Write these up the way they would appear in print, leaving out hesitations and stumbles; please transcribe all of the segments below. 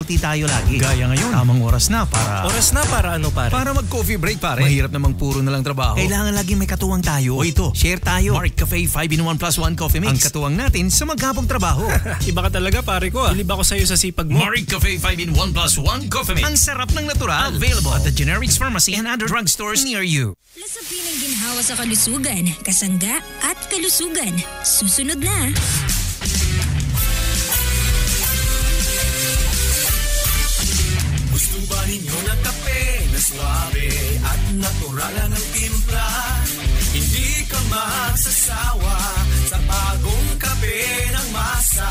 puti tayo lagi. Gaya ngayon, tamang oras na para... Oras na para ano pare? Para mag-coffee break pare. Mahirap namang puro na lang trabaho. Kailangan laging may katuwang tayo. O ito, share tayo. Mark Cafe 5-in-1 plus 1 coffee mix. Ang katuwang natin sa maghapong trabaho. Iba ka talaga pare ko. Bilib ako sa'yo sa sipag mo. Mark Cafe 5-in-1 plus 1 coffee mix. Ang sarap ng natural. Available at the generics pharmacy and other drugstores near you. Lasapin ang ginhawa sa kalusugan, kasangga at kalusugan. Susunod na. Gusto ba ninyo ng kape na suabe at natural ang timpla? Hindi ka magsasawa sa bagong kape ng masa.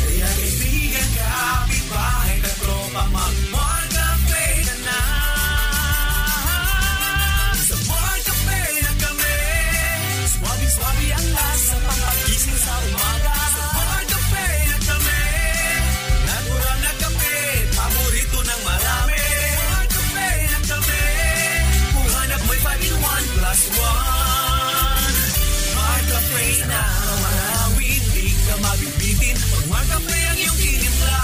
Kaya kaibigan, kapitbahay, katropa, mag-Mark Cafe ka na. Sa Mark Cafe na kami, swabe-swabe ang lasa, pangpagising sa umaga. Sa Mark Cafe na kami, natural na kape, paborito ng marami. Mark Cafe na kami, kung hanap mo'y 5-in-1 plus 1. Mark Cafe na malawin, di ka mabibitin. Pag Mark Cafe ang iyong tinimpla,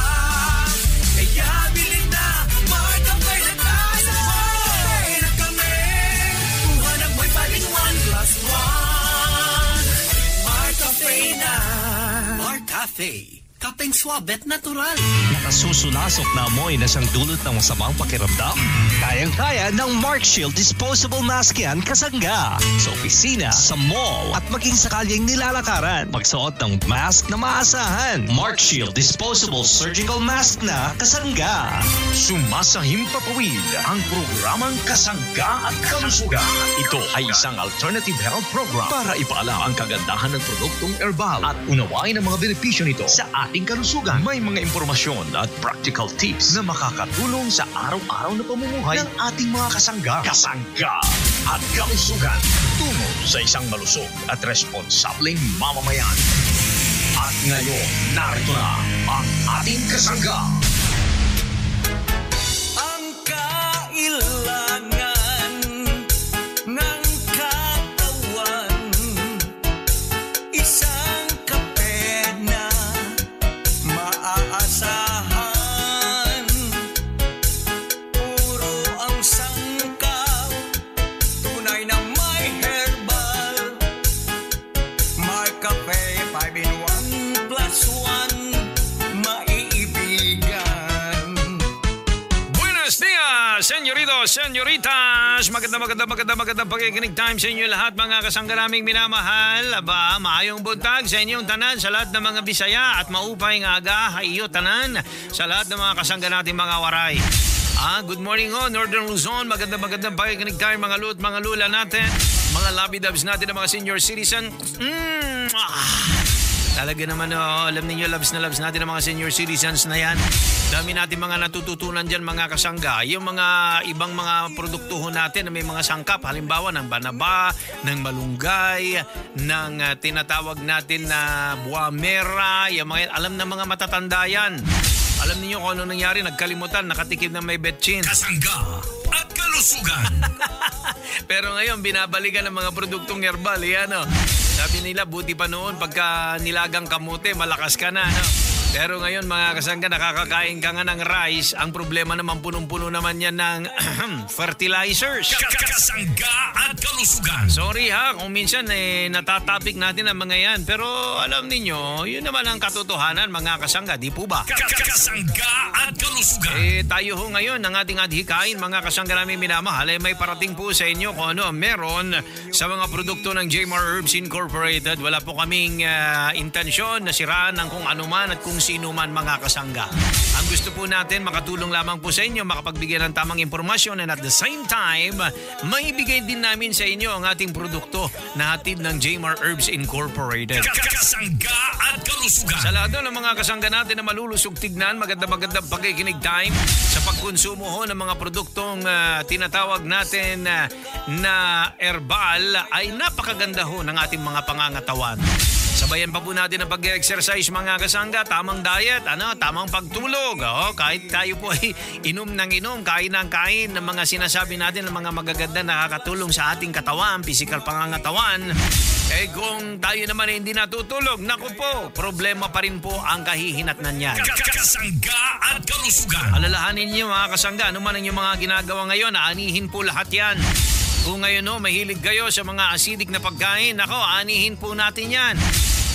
kaya bilhin na Mark Cafe na tayo. Mark Cafe na kami, kung hanap mo'y 5-in-1 plus 1. Mark Cafe na. Mark Cafe, kapeng suabe at natural. Nakasusulasok na amoy na siyang dulot ng masamang pakiramdam? Kayang-kaya ng Mark Shield Disposable Mask yan kasangga. Sa opisina, sa mall, at maging sakaling nilalakaran. Magsuot ng mask na maasahan. Mark Shield Disposable Surgical Mask na kasangga. Sumasahim papawid ang programang Kasangga at Kalusugan. Ito ay isang alternative health program para ipaalam ang kagandahan ng produktong herbal at unawain ang mga benepisyo nito sa ating kalusugan. May mga impormasyon at practical tips na makakatulong sa araw-araw na pamumuhay ng ating mga kasangga. Kasangga at Kalusugan. Tungo sa isang malusog at responsableng mamamayan. At ngayon, narito na ang ating kasangga. Ang kailangan ng katawan, isang kape na maaasahan. Puro ang sangkap, tunay na may herbal. Mark Cafe 5-in-1 plus 1, maiibigan. Buenos dias, señoritos, señoritas. Magandang pakikinig time sa inyo lahat, mga kasangga naming minamahal. Aba, maayong buntag sa inyong tanan, sa lahat ng mga Bisaya at maupay nga aga, hayo tanan, sa lahat ng mga kasangga natin mga waray. Good morning Northern Luzon. Magandang pakikinig time, mga lut, mga lula natin, mga labidabs natin, mga senior citizen. Talaga naman, alam ninyo, loves natin ang mga senior citizens na yan. Dami natin mga natututunan dyan, mga kasangga. Yung mga ibang mga produktuho natin na may mga sangkap, halimbawa ng banaba, ng malunggay, ng tinatawag natin na buwamera, yung mga, alam ng mga matatanda yan. Alam niyo kung ano nangyari, nagkalimutan, nakatikim na may betchin. Kasangga at Kalusugan. Pero ngayon, binabalikan ng mga produktong herbal. Yan, sabi nila, buti pa noon, pagka nilagang kamote, malakas ka na. No? Pero ngayon, mga kasangga, nakakakain ka nga ng rice. Ang problema naman, punong-puno naman yan ng fertilizers. Kasangga at Kalusugan. Sorry kung minsan natatapik natin ang mga yan. Pero alam ninyo, yun naman ang katotohanan, mga kasangga, di po ba? Kasangga at Kalusugan. Tayo ho ngayon, ang ating adhikain, mga kasangga namin minamahal, may parating po sa inyo kung ano meron sa mga produkto ng Jmar Herbs Incorporated. Wala po kaming intensyon na siraan ng kung ano man at kung sino man, mga kasangga. Ang gusto po natin, makatulong lamang po sa inyo, makapagbigay ng tamang impormasyon, and at the same time, maibigay din namin sa inyo ang ating produkto na hatid ng Jmar Herbs Incorporated. Kasangga at Kalusugan. Sa lahat ng mga kasangga natin na malulusog tignan, magandang pakikinig time sa pagkonsumo ho ng mga produktong tinatawag natin na herbal, ay napakaganda ho ng ating mga pangangatawan. Sabayan pa po natin ang pag-exercise mga kasangga, tamang diet, tamang pagtulog. Kahit tayo po ay inom ng inom, kain ng kain ng mga sinasabi natin ng mga magaganda nakakatulong sa ating katawan, physical pangangatawan. Kung tayo naman ay hindi natutulog, naku po, problema pa rin po ang kahihinatnan niyan. Kasangga at kalusugan. Alalahanin niyo mga kasangga, ano man ang inyong mga ginagawa ngayon, aanihin po lahat yan. Kung ngayon mahilig kayo sa mga acidic na pagkain, nako, aanihin po natin yan.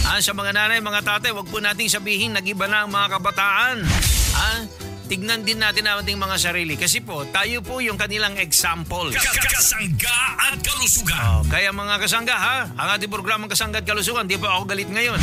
Sa mga nanay, mga tatay, wag po nating sabihin nag-iba na ang mga kabataan. Tignan din natin ang ating mga sarili. Kasi po, tayo po yung kanilang example. Kasangga at kalusugan. Kaya mga kasangga ang ating programang Kasangga at Kalusugan, di ba ako galit ngayon?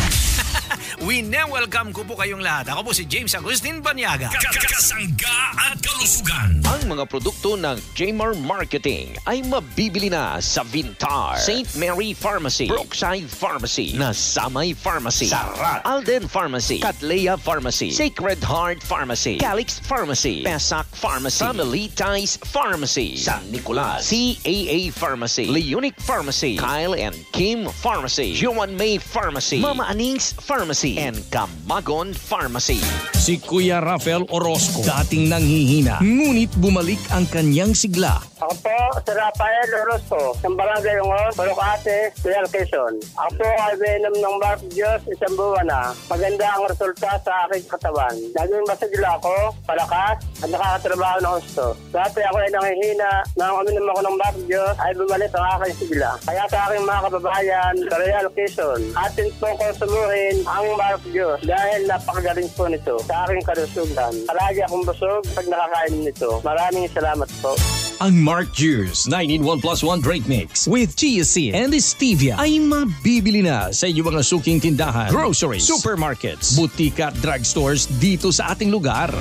welcome ko po kayong lahat. Ako po si James Agustin Banyaga. Kasangga at kalusugan. Ang mga produkto ng Jmar Marketing ay mabibili na sa Vintar, St. Mary Pharmacy, Brookside Pharmacy, Nasamay Pharmacy, Sarat, Alden Pharmacy, Cattleya Pharmacy, Sacred Heart Pharmacy, Calix Pharmacy, Pesac Pharmacy, Family Ties Pharmacy, San Nicolas, CAA Pharmacy, Leonic Pharmacy, Kyle and Kim Pharmacy, Joan May Pharmacy, Mama Anings Pharmacy, and Camagon Pharmacy. Si Kuya Rafael Orozco, dating nanghihina, ngunit bumalik ang kanyang sigla. Ako po, si Rafael Orozco, ng Barangay Ungol, Palocate, Real Quezon. Ako po ay minom ng Mark Diyos isang buwan na. Maganda ang resulta sa aking katawan. Naging masigla ako, palakas, at nakakatrabaho ng gusto. Dati ako ay nanghihina, nang uminom ako ng Mark Diyos, ay bumalik ang aking sigla. Kaya sa aking mga kababayan sa Real Quezon, atin po konsumuhin ang Mark Diyos dahil napakagaling po nito sa aking kalusugan. Palagi akong busog pag nakakain nito. Maraming salamat po. Ang Mark Juice 9-in-1+1 Drink Mix with chia seed and stevia ay mabibili na sa iyong mga suking tindahan, groceries, supermarkets, butika at drugstores dito sa ating lugar.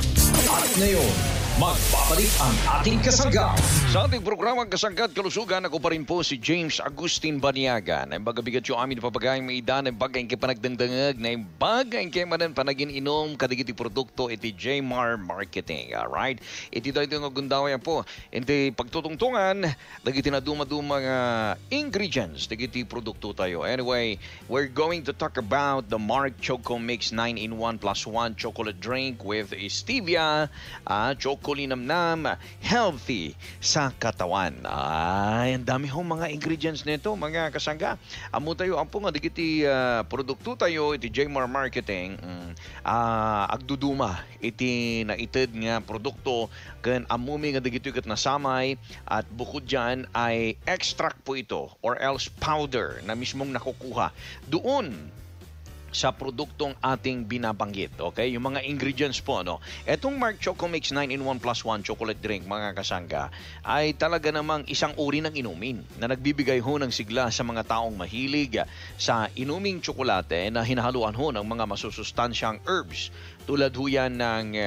At ngayon, magbabalik ang ating kasangga. Sa ating programang Kasangga at Kalusugan, ako pa rin po si James Agustin Banyaga. Na imbaga-bigat yung amin papagayang may idan, na imbaga yung panagdangdangag, na imbaga yung manan panagin inom, kadigiti produkto, iti Jmar Marketing. Alright? Iti dahi yung agundaway po. Iti pagtutungtungan, dagiti na dumadumang ingredients, dagiti produkto tayo. Anyway, we're going to talk about the Mark Choco Mix 9-in-1+1 chocolate drink with stevia, chocolinamnam, healthy sa katawan. Ay, ang dami hong mga ingredients nito, mga kasangga. Amo tayo, ampo nga, digiti produkto tayo, iti Jmar Marketing, agduduma, iti naitid nga produkto, kan amumi nga digiti kat nasamay, at bukod dyan ay extract po ito, or else powder, na mismong nakukuha doon sa produktong ating binabanggit. Okay? Yung mga ingredients po, no? Etong Mark Choco Mix 9-in-1+1 chocolate drink, mga kasangga, ay talaga namang isang uri ng inumin na nagbibigay ho ng sigla sa mga taong mahilig sa inuming tsokolate na hinahaluan ho ng mga masusustansyang herbs. Tulad ho yan ng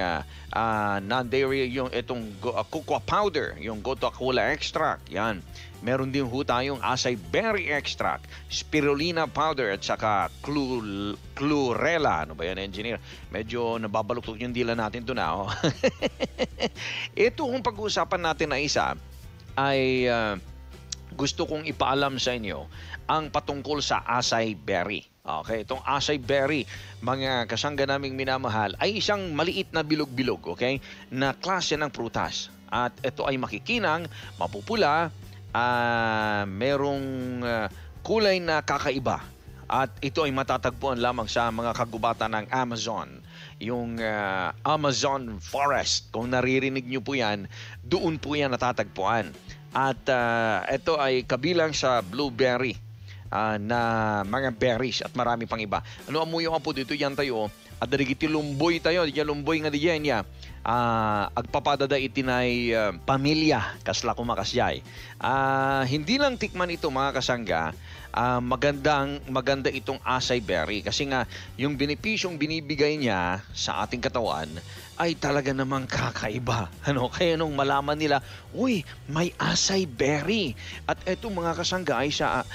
non-dairy, yung itong cocoa powder, yung gotu kola extract, yan. Meron din ho tayong acai berry extract, spirulina powder, at saka chlorella. Ano ba yan, engineer? Medyo nababaluktok yung dila natin doon na. Ito kung pag-uusapan natin na isa ay gusto kong ipaalam sa inyo ang patungkol sa acai berry. Okay, itong acai berry, mga kasangga naming minamahal, ay isang maliit na bilog-bilog, okay, na klase ng prutas. At ito ay makikinang, mapupula, merong kulay na kakaiba. At ito ay matatagpuan lamang sa mga kagubatan ng Amazon. Yung Amazon Forest, kung naririnig nyo po yan, doon po yan natatagpuan. At ito ay kabilang sa blueberry na mga berries at marami pang iba. Ano amuyo nga po dito yan tayo, at darigiti lumboy tayo, diyan lumboy nga diyan ya. Agpapadada itinay pamilya kasla kumakasyay. Hindi lang tikman ito, mga kasangga, maganda itong acai berry kasi nga yung benepisyong binibigay niya sa ating katawan ay talaga namang kakaiba. Kaya nung malaman nila, uy, may acai berry. At eto, mga kasangga, ay sa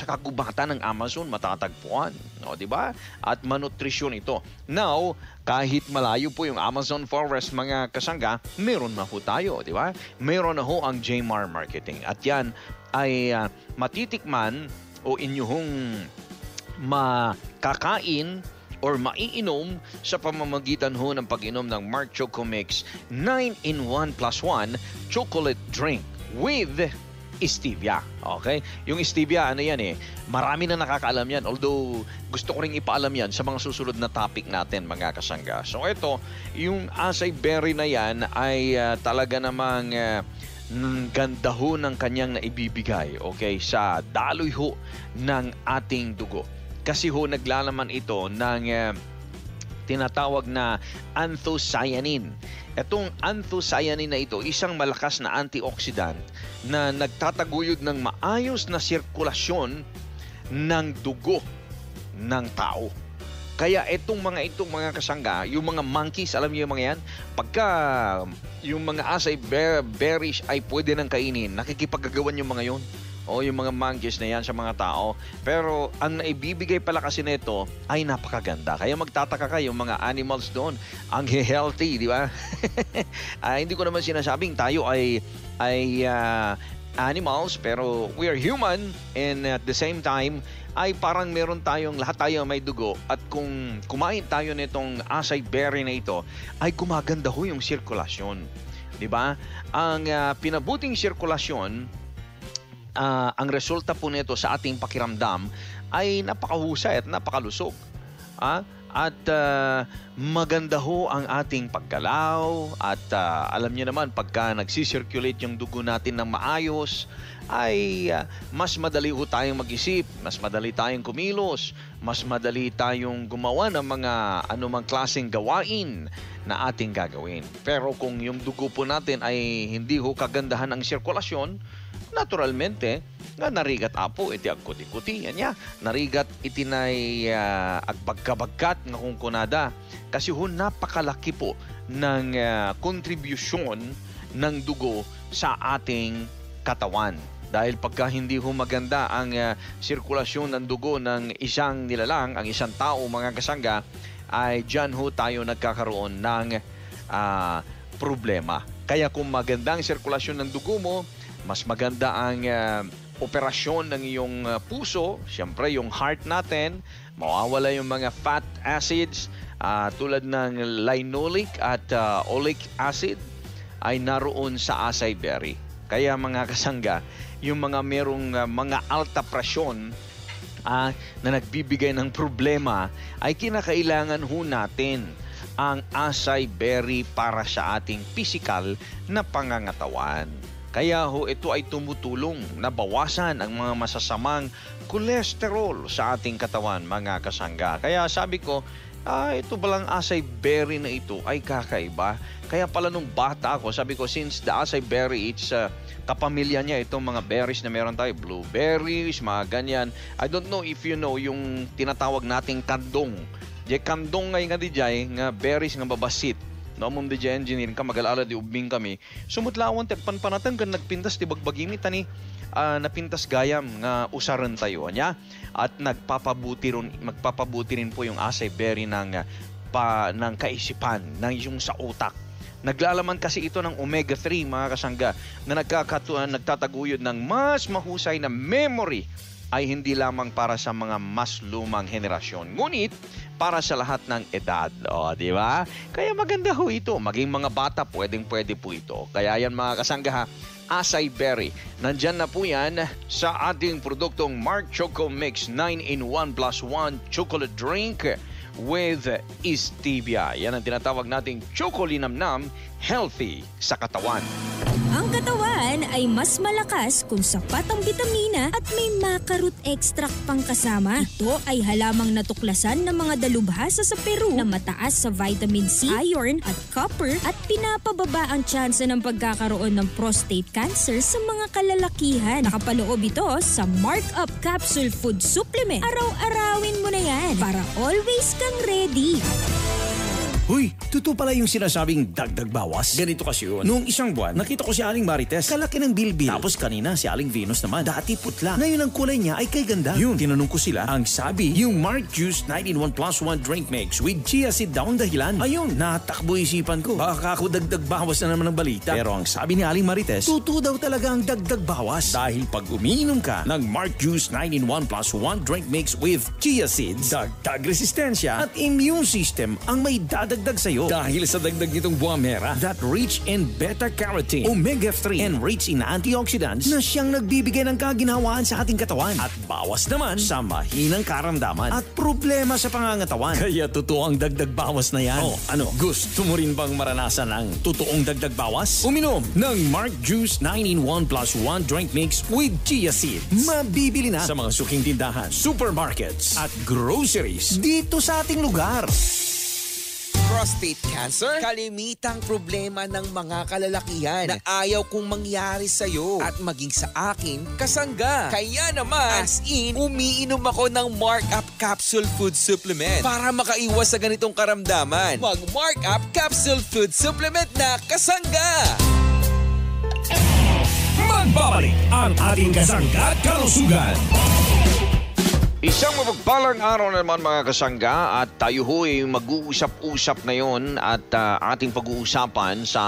kagubatan ng Amazon matatagpuan. Di ba? At manutrisyon ito. Now, kahit malayo po yung Amazon Forest, mga kasangga, meron na ho tayo, di ba? Meron na ho ang Jmar Marketing. At yan ay matitikman o inyong makakain or maiinom sa pamamagitan ho ng pag-inom ng Mark Choco Mix 9-in-1 plus 1 chocolate drink with stevia. Okay? Yung stevia, ano yan eh, marami na nakakaalam yan. Although, gusto ko rin ipaalam yan sa mga susunod na topic natin, mga kasangga. So, ito, yung acai berry na yan ay talaga namang ganda ho ng kanyang naibibigay, okay, sa daloy ho ng ating dugo. Kasi ho, naglalaman ito ng tinatawag na anthocyanin. Itong anthocyanin na ito, isang malakas na antioxidant na nagtataguyod ng maayos na sirkulasyon ng dugo ng tao. Kaya itong mga kasangga, yung mga monkeys, alam niyo yung mga yan, pagka yung mga acai berries ay pwede nang kainin, nakikipagagawan yung mga yun. O yung mga monkeys na yan sa mga tao. Pero ang naibibigay pala kasi nito ay napakaganda. Kaya magtataka kayo, yung mga animals doon, ang healthy, di ba? Hindi ko naman sinasabing tayo ay animals, pero we are human, and at the same time ay parang meron tayong, lahat tayo may dugo, at kung kumain tayo nitong acai berry na ito, ay gumaganda ho yung sirkulasyon. Di ba? Ang pinabuting sirkulasyon, ang resulta po nito sa ating pakiramdam ay napakahusay at napakalusog. At maganda ho ang ating paggalaw, at alam niyo naman, pagka nagsisirculate yung dugo natin ng maayos, ay mas madali ho tayong mag-isip, mas madali tayong kumilos, mas madali tayong gumawa ng mga anumang klaseng gawain na ating gagawin. Pero kung yung dugo po natin ay hindi ho kagandahan ang sirkulasyon, naturalmente, nga narigat apo, iti agkuti-kuti, yan narigat itinay agpagkabagkat nga kung kunada. Kasi ho, napakalaki po ng kontribusyon ng dugo sa ating katawan. Dahil pagka hindi ho maganda ang sirkulasyon ng dugo ng isang nilalang, ang isang tao, mga kasangga, ay dyan ho tayo nagkakaroon ng problema. Kaya kung maganda ang sirkulasyon ng dugo mo, mas maganda ang operasyon ng iyong puso, siyempre yung heart natin, mawawala yung mga fat acids tulad ng linoleic at oleic acid ay naroon sa acai berry. Kaya mga kasangga, yung mga merong mga alta presyon na nagbibigay ng problema, ay kinakailangan ho natin ang acai berry para sa ating physical na pangangatawan. Kaya ho, ito ay tumutulong na bawasan ang mga masasamang cholesterol sa ating katawan, mga kasangga. Kaya sabi ko, ito balang acai berry na ito ay kakaiba. Kaya pala nung bata ako, sabi ko, since the acai berry, it's kapamilya niya itong mga berries na meron tayo, blueberries, mga ganyan. I don't know if you know yung tinatawag nating kandong. Kandong ngay nga di jay, nga berries nga babasit. No, mong di jay engineering ka, mag-alala di ubing kami. Sumutlawan, panpanatan kan nagpintas, di bagbagimi tani, napintas gayam nga usaran tayo niya. At magpapabuti rin po yung acai berry ng kaisipan, ng yung sa utak. Naglalaman kasi ito ng omega-3, mga kasangga, na nagtataguyod ng mas mahusay na memory, ay hindi lamang para sa mga mas lumang henerasyon, ngunit para sa lahat ng edad. O, di ba? Kaya maganda ho ito. Maging mga bata, pwedeng-pwede po ito. Kaya yan, mga kasangga, acai berry. Nandyan na po yan sa ating produktong Mark Choco Mix 9-in-1 plus 1 chocolate drink with stevia. Yan ang tinatawag nating chocolinamnam, healthy sa katawan. Ang katawan ay mas malakas kung sapat ang bitamina at may macarot extract pang kasama. Ito ay halamang natuklasan ng mga dalubhasa sa Peru na mataas sa vitamin C, iron at copper at pinapababa ang tsansa ng pagkakaroon ng prostate cancer sa mga kalalakihan. Nakapaloob ito sa Mark Up Capsule Food Supplement. Araw-arawin mo na yan para always kang ready. Uy, totoo pala yung sinasabing dagdag bawas. Ganito kasi yun. Noong isang buwan, nakita ko si Aling Marites. Kalaki ng bilbil. Tapos kanina si Aling Venus naman. Dati putla. Ngayon ang kulay niya ay kay ganda. Yun, tinanong ko sila. Ang sabi, yung Mark Juice 9-in-1 plus 1 drink mix with chia seed daw ang dahilan. Ayun, natakbo isipan ko. Baka ako dagdag bawas na naman ng balita. Pero ang sabi ni Aling Marites, totoo daw talaga ang dagdag bawas. Dahil pag umiinom ka ng Mark Juice 9-in-1 plus 1 drink mix with chia seeds, dagdag resistensya at immune system ang may dadagdag sa'yo. Dahil sa dagdag nitong buah mera that rich in beta-carotene, omega-3, and rich in antioxidants na siyang nagbibigay ng kaginhawaan sa ating katawan at bawas naman sa mahinang karamdaman at problema sa pangangatawan. Kaya totoo ang dagdag bawas na yan. Oh, ano? Gusto mo rin bang maranasan ang totoong dagdag bawas? Uminom ng Mark Juice 9-in-1 plus 1 drink mix with chia seeds. Mabibili na sa mga suking tindahan, supermarkets at groceries dito sa ating lugar. Prostate cancer, kalimitang problema ng mga kalalakihan na ayaw kong mangyari sa'yo at maging sa akin kasangga. Kaya naman, as in, umiinom ako ng Mark Up Capsule Food Supplement para makaiwas sa ganitong karamdaman. Mag-Mark Up Capsule Food Supplement na kasangga! Magbabalik ang ating kasangga at kalusugan. Isang mapagpalang araw naman mga kasangga at tayo ho ay mag-uusap-usap ngayon at ating pag-uusapan sa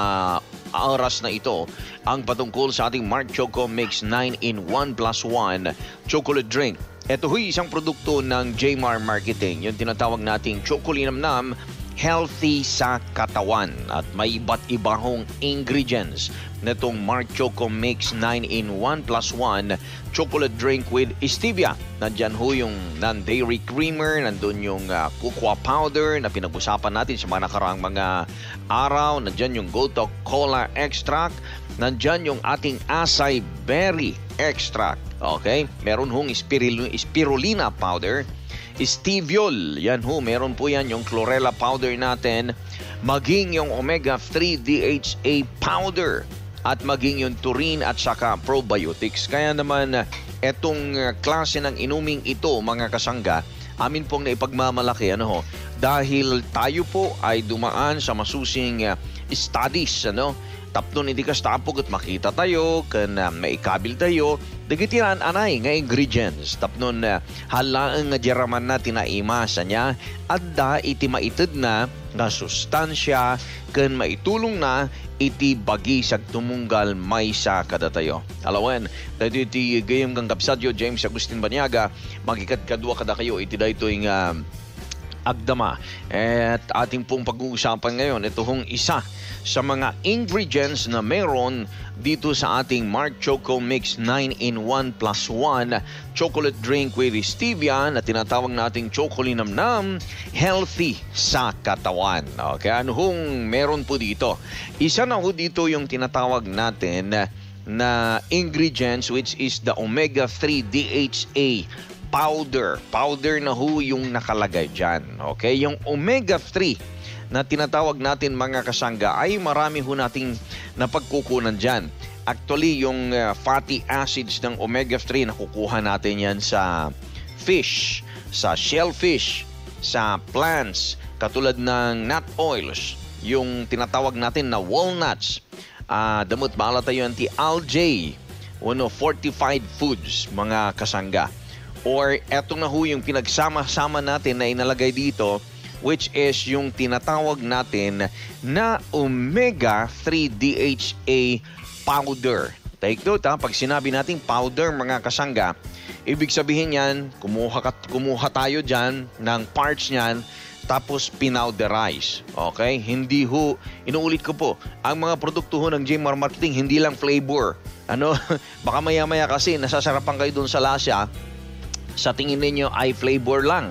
oras na ito ang patungkol sa ating Mark Choco Mix 9-in-1 plus 1 chocolate drink. Ito ho isang produkto ng Jmar Marketing, yung tinatawag nating Chocolinamnam, healthy sa katawan at may iba't iba hong ingredients netong Mark Choco Mix 9-in-1 plus 1 chocolate drink with stevia. Nandyan ho yung non-dairy creamer, nandun yung cocoa powder na pinag-usapan natin sa mga nakaraang mga araw, nandyan yung Goto Cola extract, nandyan yung ating acai berry extract. Okay? Meron hong spirulina powder, steviol, yan ho, meron po yan yung chlorella powder natin, maging yung omega-3 DHA powder at maging yung taurine at saka probiotics. Kaya naman etong klase ng inuming ito mga kasangga, amin pong naipagmamalaki dahil tayo po ay dumaan sa masusing studies tapnon hindi ka stapog at makita tayo kan maikabil tayo dagitiran anay nga ingredients tapnon halaang nga jaraman na tinaimasan niya adda iti maitid na nga sustansya kan maitulong na iti bagi sag tumunggal may sa kadatayo. Alawan, dahil iti gayam kang kapsadyo James Agustin Banyaga, magikat kadwa kada kayo iti daytoy nga agdama. At ating pong pag-uusapan ngayon, ito hong isa sa mga ingredients na meron dito sa ating Mark Choco Mix 9-in-1 plus 1 chocolate drink with stevia na tinatawag nating Chocolinamnam, healthy sa katawan. Okay, ano hong meron po dito? Isa na ho dito yung tinatawag natin na ingredients which is the omega-3 DHA powder. Powder na ho yung nakalagay dyan. Okay, yung omega-3 na tinatawag natin mga kasangga ay marami ho nating napagkukunan dyan. Actually, yung fatty acids ng omega-3 nakukuha natin yan sa fish, sa shellfish, sa plants, katulad ng nut oils, yung tinatawag natin na walnuts, damot maala tayo anti-algae, fortified foods mga kasangga. Or eto na ho yung pinagsama-sama natin na inalagay dito, which is yung tinatawag natin na omega-3 DHA powder. Take note pag sinabi nating powder mga kasangga, ibig sabihin yan, kumuha tayo dyan ng parts niyan, tapos pinowderize. Okay? Hindi ho, inuulit ko po, ang mga produkto ho ng Jmar Marketing, hindi lang flavor. Baka maya-maya kasi nasasarapan kayo dun sa lasa, sa tingin ninyo ay flavor lang,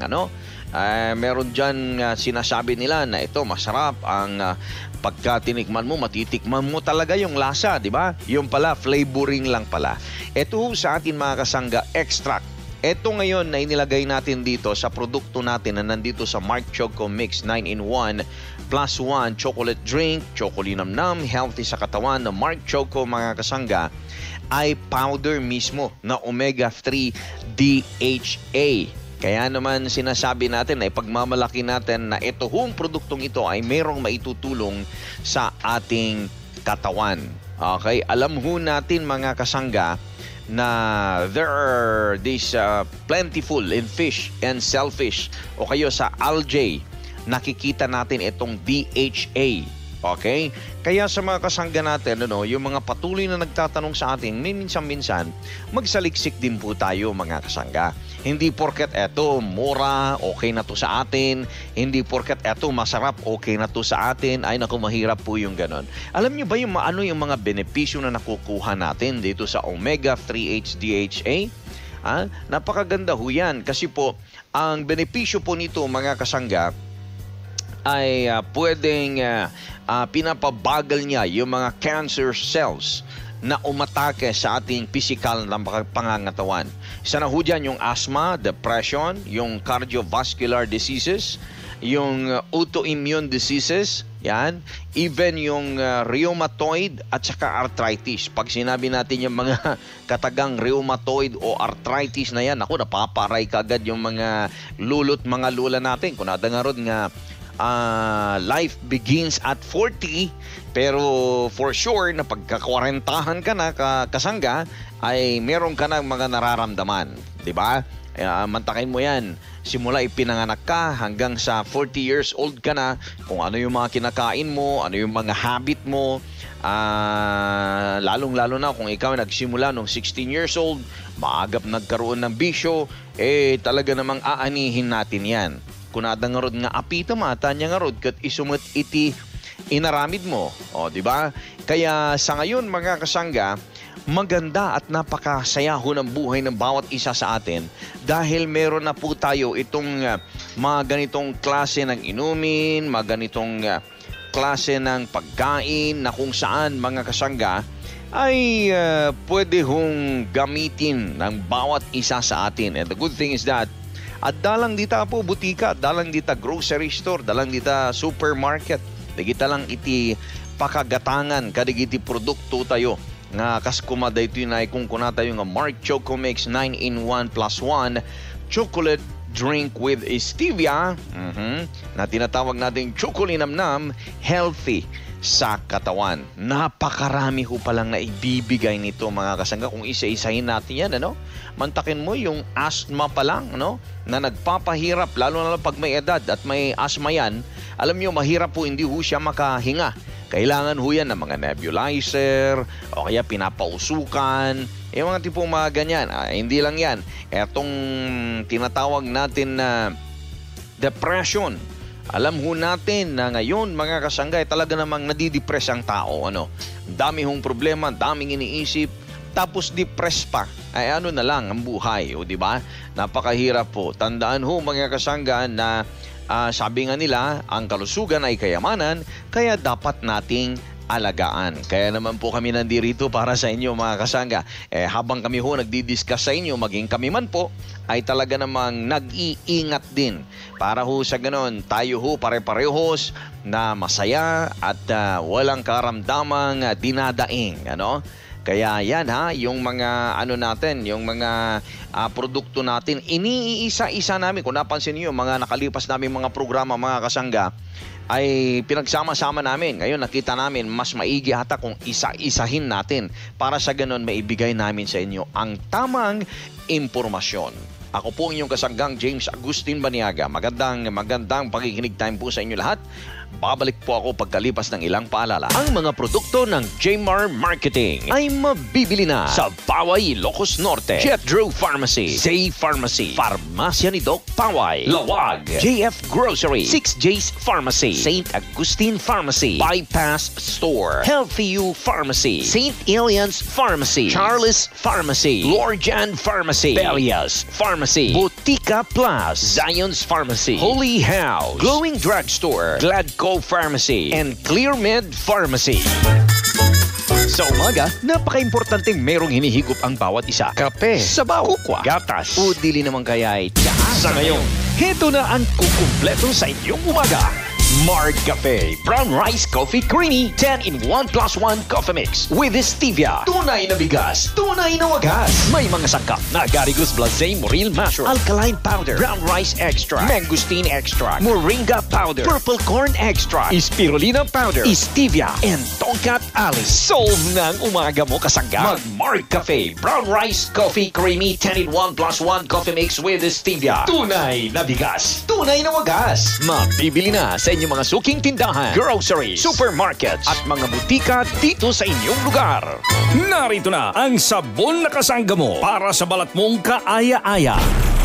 meron dyan sinasabi nila na ito masarap ang pagka tinikman mo, matitikman mo talaga yung lasa, di ba? Yung pala, flavoring lang pala. Ito sa atin mga kasangga, extract. Ito ngayon na inilagay natin dito sa produkto natin na nandito sa Mark Choco Mix 9-in-1 plus 1 chocolate drink, Chocolinamnam, healthy sa katawan na Mark Choco mga kasangga, ay powder mismo na omega-3 DHA. Kaya naman sinasabi natin na ipagmamalaki natin na ito hong produktong ito ay mayroong maitutulong sa ating katawan. Okay? Alam ho natin mga kasangga na there are these plentiful in fish and shellfish o kayo sa algae, nakikita natin itong DHA. Okay? Kaya sa mga kasangga natin, yung mga patuloy na nagtatanong sa atin, minsan-minsan, magsaliksik din po tayo mga kasangga. Hindi porket eto mura, okay na to sa atin. Hindi porket eto masarap, okay na to sa atin. Ay naku, mahirap po yung ganon. Alam nyo ba yung mga benepisyo na nakukuha natin dito sa Omega-3 HDHA? Napakaganda ho yan. Kasi po, ang benepisyo po nito mga kasangga, ay pwedeng pinapabagal niya yung mga cancer cells na umatake sa ating physical na pangangatawan. Isa na ho dyan yung asthma, depression, yung cardiovascular diseases, yung autoimmune diseases, yan, even yung rheumatoid at saka arthritis. Pag sinabi natin yung mga katagang rheumatoid o arthritis na yan, ako napaparay kagad yung mga mga lula natin. Kung nadangarod nga, life begins at 40, pero for sure na pagka-40han ka na kasangga ay meron ka ng mga nararamdaman, di ba? Mantakin mo yan, simula ipinanganak ka hanggang sa 40 years old ka na, kung ano yung mga kinakain mo, ano yung mga habit mo, lalong-lalo na kung ikaw nagsimula nung 16 years old, maagap nagkaroon ng bisyo, talaga namang aanihin natin yan. Kung nadangarod nga apita mata niya nga rod kat isumat iti inaramid mo. O, di ba? Kaya sa ngayon mga kasangga, maganda at napakasaya ho ng buhay ng bawat isa sa atin dahil meron na po tayo itong mga ganitong klase ng inumin, mga ganitong klase ng pagkain na kung saan mga kasangga ay pwede hong gamitin ng bawat isa sa atin. And the good thing is that at dalang dita po butika, dalang dita grocery store, dalang dita supermarket. Digita lang iti pakagatangan, kadigiti produkto tayo. Nga kaskumada ito na kung kuna tayo nga Mark Choco Mix 9-in-1 plus 1 chocolate drink with stevia na tinatawag nating chocolinamnam, healthy sa katawan. Napakarami ho palang na ibibigay nito mga kasangga kung isa-isahin natin yan, Mantakin mo yung asthma pa lang, na nagpapahirap, lalo na pag may edad at may asthma yan, alam nyo, mahirap po hindi ho siya makahinga. Kailangan ho yan ng mga nebulizer o kaya pinapausukan, yung mga tipong mga ganyan. Hindi lang yan. Etong tinatawag natin na depression. Alam ho natin na ngayon mga kasangga talaga namang nadidepress ang tao. Dami hong problema, daming iniisip, tapos depressed pa. Ay ano na lang ang buhay, o di ba? Napakahirap po. Tandaan ho mga kasangga na sabi nga nila, ang kalusugan ay kayamanan, kaya dapat nating alagaan. Kaya naman po kami nandirito para sa inyo mga kasangga. Habang kami ho nagdi-discuss sa inyo, maging kami man po, ay talaga namang nag-iingat din. Para ho sa ganon, tayo ho pare-parehos na masaya at walang karamdamang dinadaing. Kaya yan yung mga natin, yung mga produkto natin, iniisa-isa namin. Kung napansin niyo, mga nakalipas namin mga programa, mga kasangga, ay pinagsama-sama namin. Ngayon nakita namin mas maigi hata kung isa-isahin natin para sa ganun maibigay namin sa inyo ang tamang impormasyon. Ako po inyong kasanggang James Agustin Baniaga. Magandang pakikinig time po sa inyo lahat. Babalik po ako pagkalipas ng ilang paalala. Ang mga produkto ng Jmar Marketing ay mabibili na sa Poway, Ilocos Norte, Jetro Pharmacy, Zay Pharmacy, Farmasya ni Doc Poway, Lawag, JF Grocery, 6J's Pharmacy, St. Agustin Pharmacy, Bypass Store, Healthy You Pharmacy, St. Elian's Pharmacy, Charles Pharmacy, Lorjan Pharmacy, Belias Pharmacy, Botica Plus, Zion's Pharmacy, Holy House, Glowing Drugstore, Gladco Pharmacy, and ClearMed Pharmacy. Sa umaga, napaka-importanteng merong hinihigop ang bawat isa. Kape, sabaw, kukwa, gatas, o dili naman kaya ay tiyaan. Sa ngayon, heto na ang kukumpleto sa inyong umaga. Mark Cafe Brown Rice Coffee Creamy 10-in-1 + 1 coffee mix with stevia. Tunay na bigas, tunay na wagas. May mga sangkap na agaricus blasé moril mushroom, alkaline powder, brown rice extract, mangosteen extract, moringa powder, purple corn extract, spirulina powder, stevia, and tongkat alis. Solve ng umaga mo kasangga. Mag Mark Cafe Brown Rice Coffee Creamy 10-in-1 + 1 coffee mix with stevia. Tunay na bigas, tunay na wagas. Mabibili na sa inyong mga suking tindahan, groceries, supermarkets at mga butika dito sa inyong lugar. Narito na ang sabon na kasangga mo para sa balat mong kaaya-aya.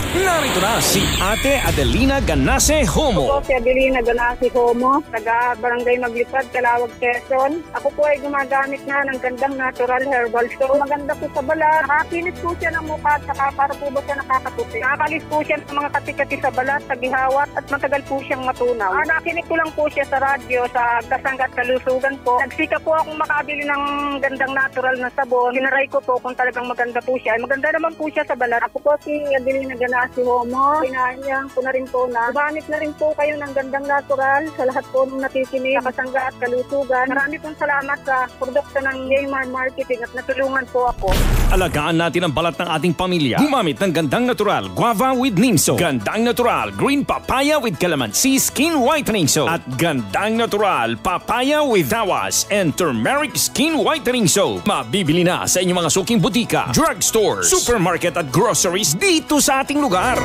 Narito na si Ate Adelina Ganase Homo. Ako po si Adelina Ganase Homo, taga Barangay Maglipad, Calawag, Quezon. Ako po ay gumagamit na ng gandang natural herbal soap. Maganda po sa balat. Nakakinis po siya ng mukha at saka para po ba siya nakakaputi. Nakakalis po siya ng mga kati-kati sa balat, sa gihawat at matagal po siyang matunaw. Nakinig ko lang po siya sa radyo sa Kasangga at Kalusugan po. Nagsika po akong makabili ng gandang natural na sabon. Sinaray ko po kung talagang maganda po siya. Maganda naman po siya sa balat. Ako po si Adelina Ganase si Homo, pinahanyang ko na rin po na gumamit na rin po kayo ng gandang natural sa lahat po ng natikinig sa Kasangga at Kalusugan. Marami pong salamat sa produkto ng Jaymar Marketing at natulungan po ako. Alagaan natin ang balat ng ating pamilya. Gumamit ng gandang natural guava with neem soap, gandang natural green papaya with calamansi skin whitening soap, at gandang natural papaya with dawas and turmeric skin whitening soap. Mabibili na sa inyong mga suking butika, drugstores, supermarket at groceries dito sa ating lugar.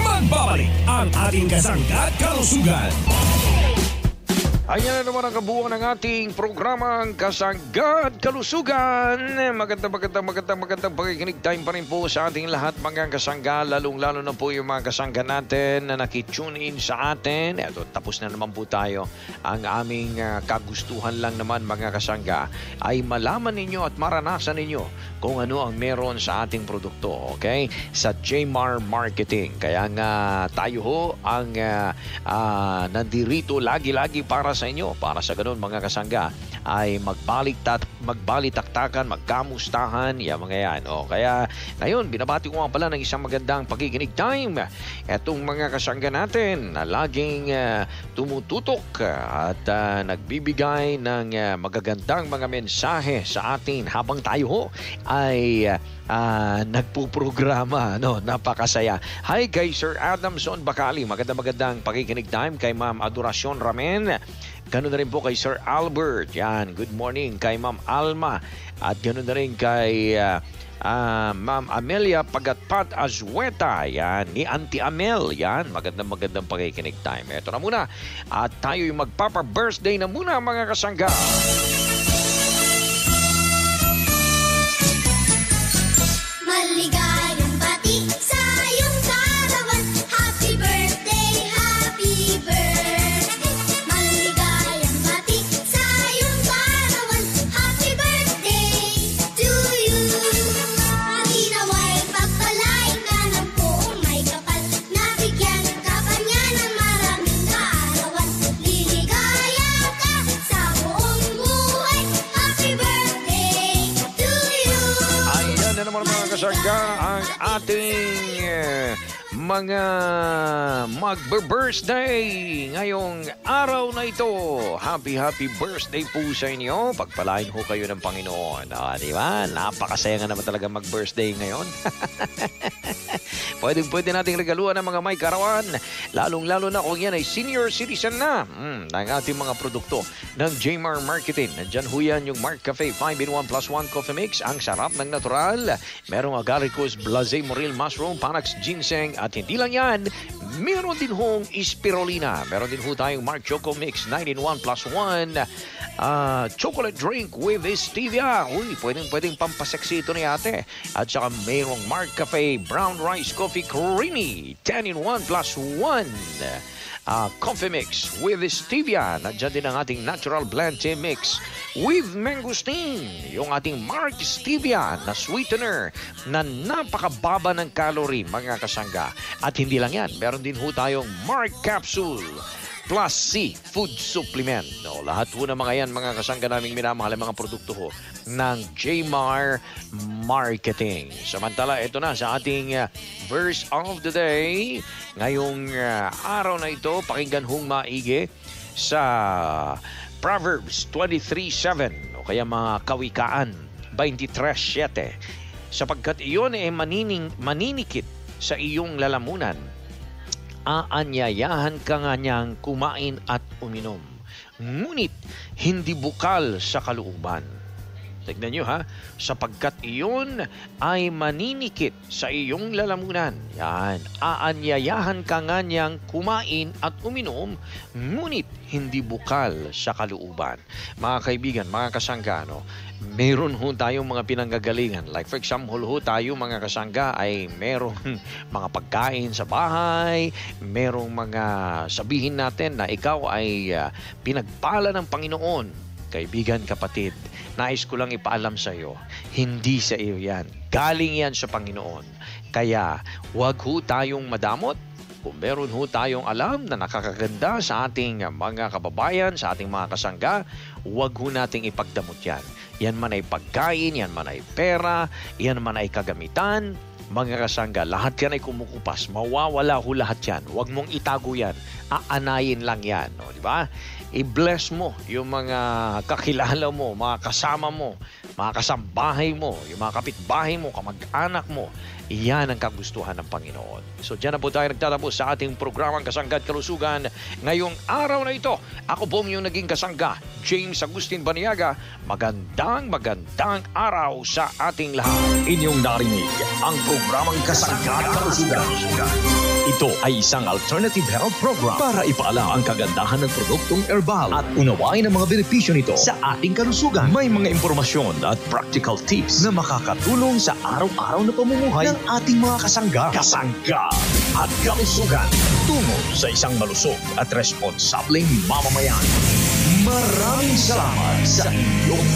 Magbabalik ang ating Kasangga at Kalusugan. Ayan na naman ang kabuuan ng ating programang Kasangga at Kalusugan. Magandang pakikinig time pa rin po sa ating lahat mga kasangga, lalong-lalo na po yung mga kasangga natin na nakitune in sa atin. Eto, tapos na naman po tayo. Ang aming kagustuhan lang naman mga kasangga ay malaman ninyo at maranasan ninyo kung ano ang meron sa ating produkto, okay? Sa Jaymar Marketing. Kaya nga tayo ho ang nandirito lagi-lagi para sa inyo. Para sa ganun mga kasangga ay magbalitaktakan, magkamustahan, yan mga yan. O, kaya ngayon, binabati ko nga pala ng isang magandang pakikinig time. Etong mga kasangga natin na laging tumututok at nagbibigay ng magagandang mga mensahe sa atin habang tayo ho ay nagpuprograma. No? Napakasaya. Hi kay Sir Adamson Bacali. Magandang pakikinig time kay Ma'am Adoracion Ramen. Ganun na rin po kay Sir Albert. Yan, good morning kay Ma'am Alma. At ganun na rin kay Ma'am Amelia Pagatpat Azueta. Yan, ni Auntie Amel. Yan, magandang pakikinig time. Ito na muna. At tayo yung magpapa-birthday na muna mga kasangga. Maligayang bati sa iyong karawan. Happy birthday, happy birthday. Maligayang bati sa iyong karawan. Happy birthday to you. Hali nawa'y pagpalain ka ng buong may kapal. Nabigyan ka pa niya ng maraming kaarawan. Liligaya ka sa buong buhay. Happy birthday to you. Ayan na naman mga kasangga ang ating mga magbe-birthday ngayong araw na ito. Happy birthday po sa inyo. Pagpalain ho kayo ng Panginoon. Di ba? Napakasaya nga naman talaga mag-birthday ngayon. Pwede nating regaluhan ng mga may karawan. Lalong-lalo na kung yan ay senior citizen na. Ang ating mga produkto ng Jaymar Marketing. Nandyan ho yan yung Mark Cafe 5-in-1 + 1 coffee mix. Ang sarap ng natural. Merong agaricus, blasé moril mushroom, panax ginseng. At hindi lang yan, meron din hong spirulina. Meron din ho tayong Mark Choco Mix 9-in-1 + 1 chocolate drink with stevia. Uy, pwedeng pampaseksi ito ni ate. At saka mayroong Mark Cafe Brown Rice Coffee Creamy 10-in-1 + 1 coffee mix with stevia. Nandiyan din ang ating natural blend tea mix with mangosteen. Yung ating Mark Stevia na sweetener na napakababa ng calorie mga kasangga. At hindi lang yan, meron din ho tayong Mark Capsule Plus C Food Supplement. No, lahat po ng mga yan, mga kasangga naming minamahal, mga produkto ho ng Jmar Marketing. Samantala, ito na sa ating verse of the day. Ngayong araw na ito, pakinggan hong maigi sa Proverbs 23:7 o kaya mga Kawikaan 23:7. Sapagkat iyon ay maninikit sa iyong lalamunan, aanyayahan ka nga niyang kumain at uminom, ngunit hindi bukal sa kalooban. Tignan nyo ha, sapagkat iyon ay maninikit sa iyong lalamunan. Yan, aanyayahan ka nga niyang kumain at uminom, ngunit hindi bukal sa kalooban. Mga kaibigan, mga kasangga, meron ho tayong mga pinanggagalingan. Like for example ho tayo mga kasangga ay merong mga pagkain sa bahay, merong mga sabihin natin na ikaw ay pinagpala ng Panginoon. Kaibigan, kapatid, nais ko lang ipaalam sa iyo, hindi sa iyo yan. Galing yan sa Panginoon. Kaya, huwag ho tayong madamot. Kung meron ho tayong alam na nakakaganda sa ating mga kababayan, sa ating mga kasangga, huwag ho nating ipagdamot yan. Yan man ay pagkain, yan man ay pera, yan man ay kagamitan, mga kasangga, lahat yan ay kumukupas. Mawawala ho lahat yan. Huwag mong itago yan. Aanayin lang yan. No? Diba? I-bless mo yung mga kakilala mo, mga kasama mo, mga kasambahay mo, yung mga kapitbahay mo, kamag-anak mo. Iyan ang kagustuhan ng Panginoon. So dyan na po tayo nagtatapos sa ating programang Kasangga at Kalusugan ngayong araw na ito. Ako po yung naging kasangga, James Agustin Baniaga. Magandang araw sa ating lahat. Inyong narinig ang programang Kasangga at Kalusugan. Ito ay isang alternative health program para ipaalam ang kagandahan ng produktong herbal at unawain ang mga benepisyo nito sa ating kalusugan. May mga impormasyon at practical tips na makakatulong sa araw-araw na pamumuhay ng ating mga kasangga. Kasangga at Kalusugan, tungo sa isang malusog at responsableng mamamayan. Maraming salamat sa inyong